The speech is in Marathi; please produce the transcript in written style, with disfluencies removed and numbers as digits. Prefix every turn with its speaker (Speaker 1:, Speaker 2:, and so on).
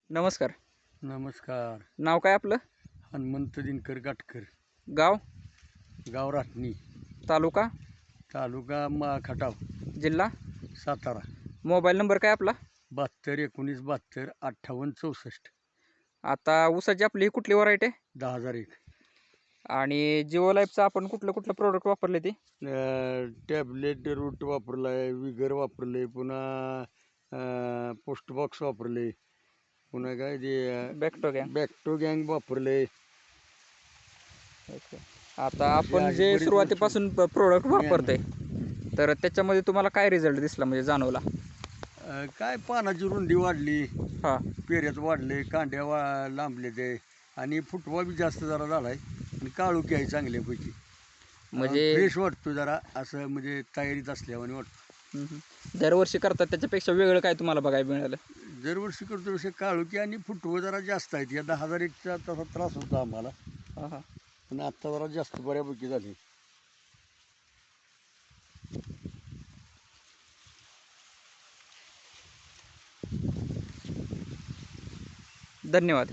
Speaker 1: नमस्कार.
Speaker 2: नमस्कार.
Speaker 1: नाव काय आपलं?
Speaker 2: हनुमंत दिनकर गाटकर.
Speaker 1: गाव?
Speaker 2: गाव राटणी.
Speaker 1: तालुका?
Speaker 2: तालुका खटाव.
Speaker 1: जिल्हा?
Speaker 2: सातारा.
Speaker 1: मोबाईल नंबर काय आपला?
Speaker 2: 72 19 72 58 64.
Speaker 1: आता ऊसाची आपली ही कुठली व्हरायटी आहे?
Speaker 2: 10,001.
Speaker 1: आणि जिओ लाईफचं आपण कुठलं कुठलं प्रोडक्ट वापरले ते?
Speaker 2: टॅबलेट रूट वापरलाय, विगर वापरले, पुन्हा पोस्ट बॉक्स वापरले, पुन्हा काय ते
Speaker 1: बॅक्टोगॅन.
Speaker 2: बॅक्टो गँग वापरले.
Speaker 1: आता आपण
Speaker 2: अशी
Speaker 1: जे
Speaker 2: बरीच
Speaker 1: सुरुवातीपासून प्रोडक्ट
Speaker 2: मी आहे
Speaker 1: वापरते तर त्याच्यामध्ये तुम्हाला काय रिझल्ट दिसला म्हणजे जाणवला?
Speaker 2: काय पानाची रुंदी वाढली,
Speaker 1: हां.
Speaker 2: पेऱ्यात वाढले, कांड्या लांबले ते, आणि फुटवा बी जास्त जरा झालाय, आणि काळुकी आहे चांगल्यापैकी.
Speaker 1: म्हणजे
Speaker 2: फ्रेश वाटतो जरा, असं म्हणजे तयारीत असल्यावानी वाटतो.
Speaker 1: दरवर्षी करतात त्याच्यापेक्षा वेगळं काय तुम्हाला बघायला मिळालं?
Speaker 2: दरवर्षी करतो तसे काळुकी आणि फुटवं जरा जास्त आहेत. या 10,001चा तसा त्रास होता आम्हाला,
Speaker 1: हां हां.
Speaker 2: पण आत्ता जरा जास्त बऱ्यापैकी झाली.
Speaker 1: धन्यवाद.